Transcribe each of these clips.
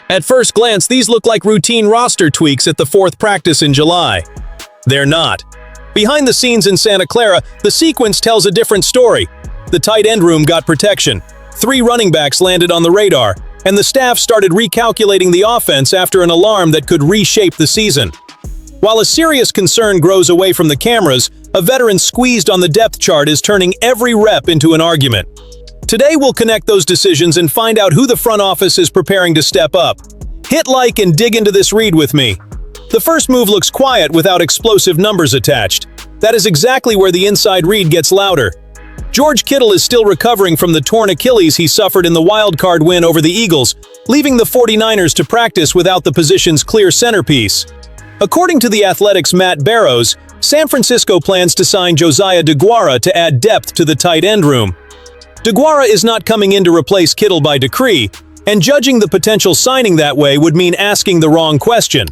At first glance, these look like routine roster tweaks at the fourth practice in July. They're not. Behind the scenes in Santa Clara, the sequence tells a different story. The tight end room got protection, 3 running backs landed on the radar, and the staff started recalculating the offense after an alarm that could reshape the season. While a serious concern grows away from the cameras, a veteran squeezed on the depth chart is turning every rep into an argument. Today we'll connect those decisions and find out who the front office is preparing to step up. Hit like and dig into this read with me. The first move looks quiet without explosive numbers attached. That is exactly where the inside read gets louder. George Kittle is still recovering from the torn Achilles he suffered in the wildcard win over the Eagles, leaving the 49ers to practice without the position's clear centerpiece. According to The Athletic's Matt Barrows, San Francisco plans to sign Josiah Deguara to add depth to the tight end room. Deguara is not coming in to replace Kittle by decree, and judging the potential signing that way would mean asking the wrong question.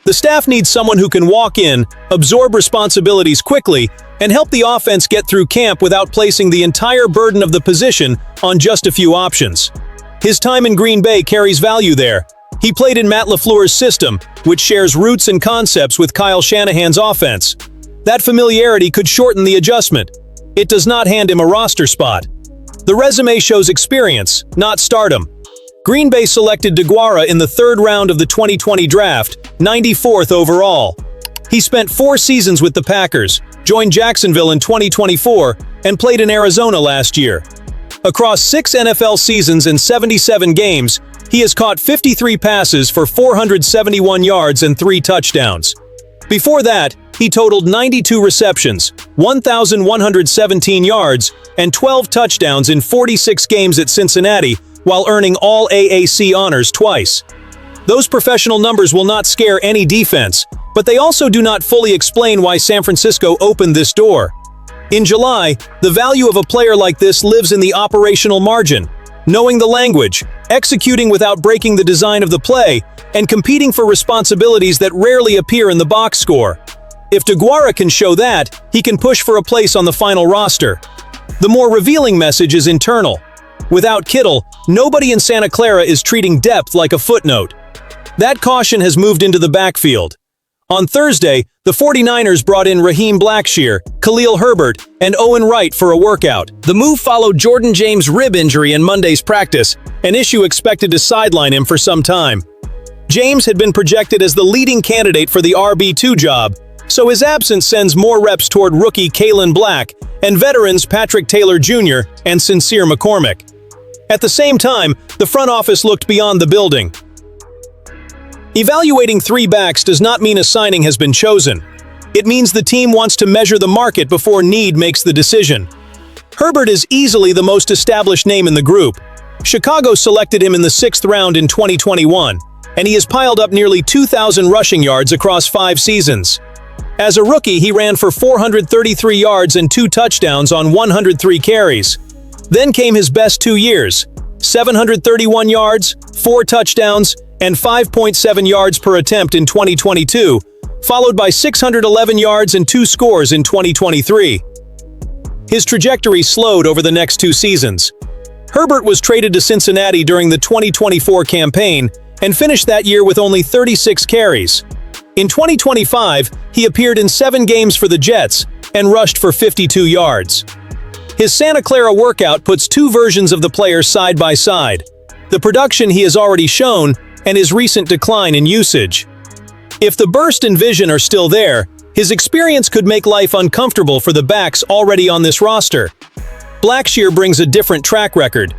The staff needs someone who can walk in, absorb responsibilities quickly, and help the offense get through camp without placing the entire burden of the position on just a few options. His time in Green Bay carries value there. He played in Matt LaFleur's system, which shares roots and concepts with Kyle Shanahan's offense. That familiarity could shorten the adjustment. It does not hand him a roster spot. The resume shows experience, not stardom. Green Bay selected Deguara in the 3rd round of the 2020 draft, 94th overall. He spent 4 seasons with the Packers, joined Jacksonville in 2024, and played in Arizona last year. Across 6 NFL seasons and 77 games, he has caught 53 passes for 471 yards and 3 touchdowns. Before that, he totaled 92 receptions, 1,117 yards, and 12 touchdowns in 46 games at Cincinnati, while earning all AAC honors twice. Those professional numbers will not scare any defense, but they also do not fully explain why San Francisco opened this door. In July, the value of a player like this lives in the operational margin, knowing the language, executing without breaking the design of the play, and competing for responsibilities that rarely appear in the box score. If Deguara can show that, he can push for a place on the final roster. The more revealing message is internal. Without Kittle, nobody in Santa Clara is treating depth like a footnote. That caution has moved into the backfield. On Thursday, the 49ers brought in Raheem Blackshear, Khalil Herbert, and Owen Wright for a workout. The move followed Jordan James' rib injury in Monday's practice, an issue expected to sideline him for some time. James had been projected as the leading candidate for the RB2 job, so his absence sends more reps toward rookie Kalen Black and veterans Patrick Taylor Jr. and Sincere McCormick. At the same time, the front office looked beyond the building. Evaluating 3 backs does not mean a signing has been chosen. It means the team wants to measure the market before need makes the decision. Herbert is easily the most established name in the group. Chicago selected him in the 6th round in 2021, and he has piled up nearly 2,000 rushing yards across 5 seasons. As a rookie, he ran for 433 yards and 2 touchdowns on 103 carries. Then came his best 2 years, 731 yards, 4 touchdowns, and 5.7 yards per attempt in 2022, followed by 611 yards and 2 scores in 2023. His trajectory slowed over the next 2 seasons. Herbert was traded to Cincinnati during the 2024 campaign and finished that year with only 36 carries. In 2025, he appeared in 7 games for the Jets and rushed for 52 yards. His Santa Clara workout puts 2 versions of the player side by side: the production he has already shown and his recent decline in usage. If the burst and vision are still there, his experience could make life uncomfortable for the backs already on this roster. Blackshear brings a different track record.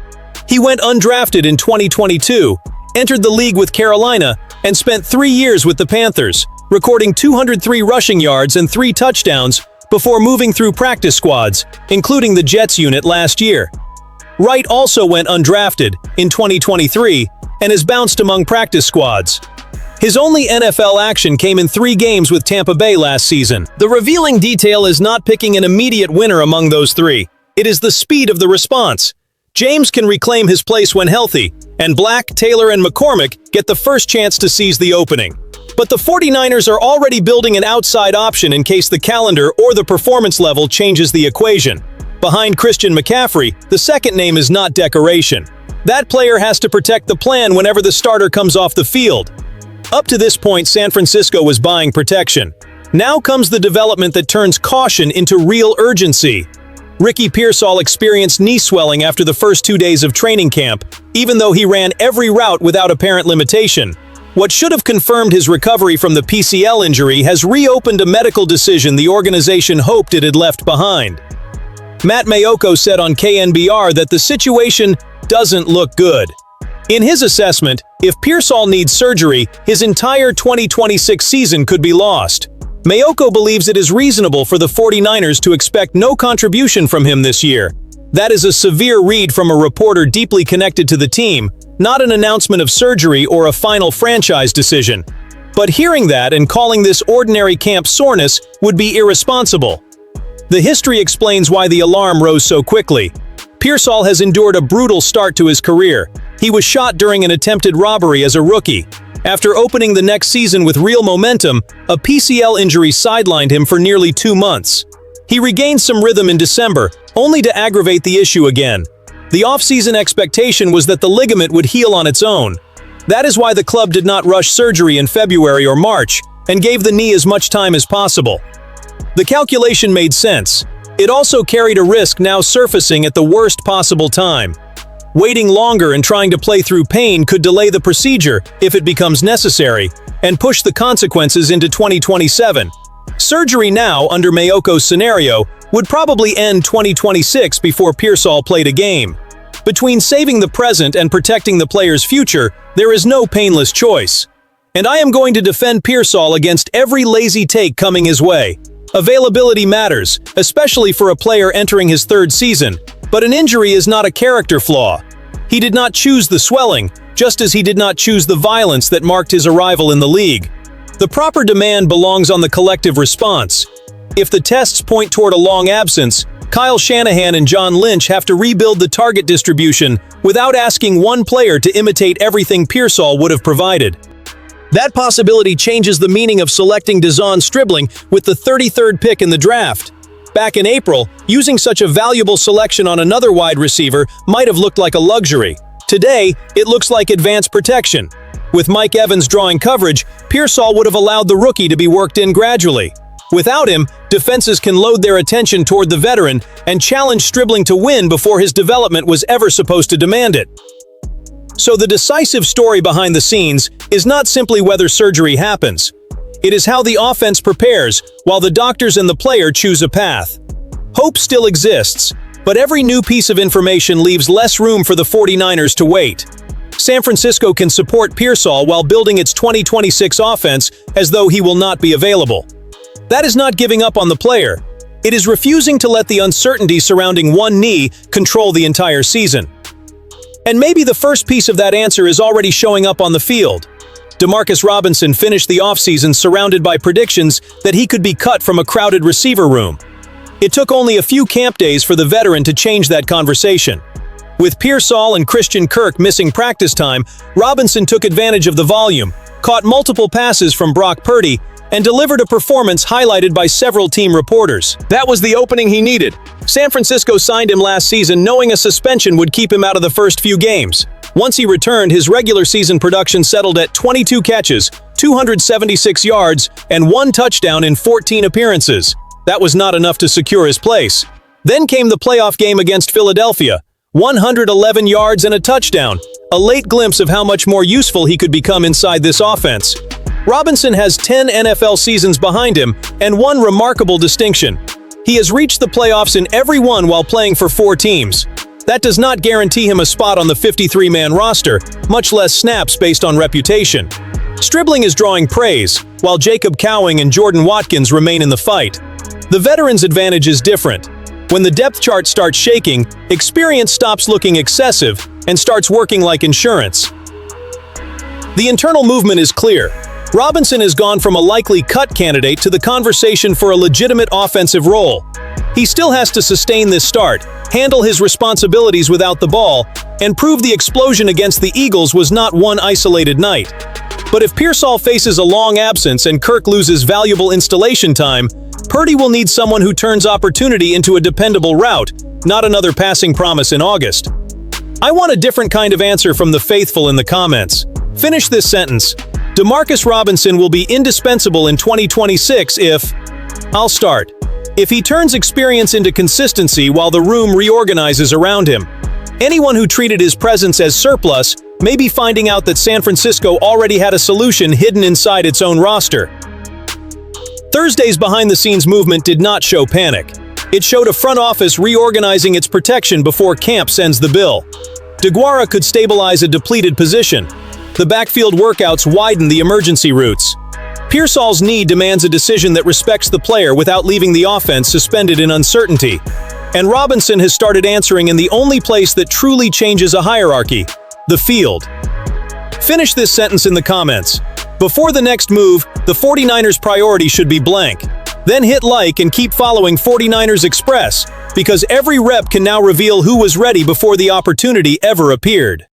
He went undrafted in 2022, entered the league with Carolina, and spent 3 years with the Panthers, recording 203 rushing yards and 3 touchdowns before moving through practice squads, including the Jets unit last year. Wright also went undrafted in 2023 and has bounced among practice squads. His only NFL action came in 3 games with Tampa Bay last season. The revealing detail is not picking an immediate winner among those 3. It is the speed of the response. James can reclaim his place when healthy, and Black, Taylor, and McCormick get the first chance to seize the opening. But the 49ers are already building an outside option in case the calendar or the performance level changes the equation. Behind Christian McCaffrey, the second name is not decoration. That player has to protect the plan whenever the starter comes off the field. Up to this point, San Francisco was buying protection. Now comes the development that turns caution into real urgency. Ricky Pearsall experienced knee swelling after the first 2 days of training camp, even though he ran every route without apparent limitation. What should have confirmed his recovery from the PCL injury has reopened a medical decision the organization hoped it had left behind. Matt Mayoko said on KNBR that the situation doesn't look good. In his assessment, if Pearsall needs surgery, his entire 2026 season could be lost. Mayoko believes it is reasonable for the 49ers to expect no contribution from him this year. That is a severe read from a reporter deeply connected to the team, not an announcement of surgery or a final franchise decision. But hearing that and calling this ordinary camp soreness would be irresponsible. The history explains why the alarm rose so quickly. Pearsall has endured a brutal start to his career. He was shot during an attempted robbery as a rookie. After opening the next season with real momentum, a PCL injury sidelined him for nearly 2 months. He regained some rhythm in December, only to aggravate the issue again. The offseason expectation was that the ligament would heal on its own. That is why the club did not rush surgery in February or March, and gave the knee as much time as possible. The calculation made sense. It also carried a risk now surfacing at the worst possible time. Waiting longer and trying to play through pain could delay the procedure if it becomes necessary, and push the consequences into 2027. Surgery now, under Mayoko's scenario, would probably end 2026 before Pearsall played a game. Between saving the present and protecting the player's future, there is no painless choice. And I am going to defend Pearsall against every lazy take coming his way. Availability matters, especially for a player entering his 3rd season, but an injury is not a character flaw. He did not choose the swelling, just as he did not choose the violence that marked his arrival in the league. The proper demand belongs on the collective response. If the tests point toward a long absence, Kyle Shanahan and John Lynch have to rebuild the target distribution without asking one player to imitate everything Pearsall would have provided. That possibility changes the meaning of selecting Dezon Stribling with the 33rd pick in the draft. Back in April, using such a valuable selection on another wide receiver might have looked like a luxury. Today, it looks like advanced protection. With Mike Evans drawing coverage, Pearsall would have allowed the rookie to be worked in gradually. Without him, defenses can load their attention toward the veteran and challenge Stribling to win before his development was ever supposed to demand it. So the decisive story behind the scenes is not simply whether surgery happens. It is how the offense prepares while the doctors and the player choose a path. Hope still exists, but every new piece of information leaves less room for the 49ers to wait. San Francisco can support Pearsall while building its 2026 offense as though he will not be available. That is not giving up on the player. It is refusing to let the uncertainty surrounding one knee control the entire season. And maybe the first piece of that answer is already showing up on the field. Demarcus Robinson finished the offseason surrounded by predictions that he could be cut from a crowded receiver room. It took only a few camp days for the veteran to change that conversation. With Pearsall and Christian Kirk missing practice time, Robinson took advantage of the volume, caught multiple passes from Brock Purdy, and delivered a performance highlighted by several team reporters. That was the opening he needed. San Francisco signed him last season knowing a suspension would keep him out of the first few games. Once he returned, his regular season production settled at 22 catches, 276 yards, and 1 touchdown in 14 appearances. That was not enough to secure his place. Then came the playoff game against Philadelphia, 111 yards and a touchdown, a late glimpse of how much more useful he could become inside this offense. Robinson has 10 NFL seasons behind him and one remarkable distinction. He has reached the playoffs in every one while playing for 4 teams. That does not guarantee him a spot on the 53-man roster, much less snaps based on reputation. Stribling is drawing praise, while Jacob Cowing and Jordan Watkins remain in the fight. The veteran's advantage is different. When the depth chart starts shaking, experience stops looking excessive and starts working like insurance. The internal movement is clear. Robinson has gone from a likely cut candidate to the conversation for a legitimate offensive role. He still has to sustain this start, handle his responsibilities without the ball, and prove the explosion against the Eagles was not one isolated night. But if Pearsall faces a long absence and Kirk loses valuable installation time, Purdy will need someone who turns opportunity into a dependable route, not another passing promise in August. I want a different kind of answer from the faithful in the comments. Finish this sentence. Demarcus Robinson will be indispensable in 2026 if... I'll start. If he turns experience into consistency while the room reorganizes around him. Anyone who treated his presence as surplus may be finding out that San Francisco already had a solution hidden inside its own roster. Thursday's behind-the-scenes movement did not show panic. It showed a front office reorganizing its protection before camp sends the bill. Deguara could stabilize a depleted position. The backfield workouts widen the emergency routes. Pearsall's knee demands a decision that respects the player without leaving the offense suspended in uncertainty. And Robinson has started answering in the only place that truly changes a hierarchy, the field. Finish this sentence in the comments. Before the next move, the 49ers' priority should be blank. Then hit like and keep following 49ers Express, because every rep can now reveal who was ready before the opportunity ever appeared.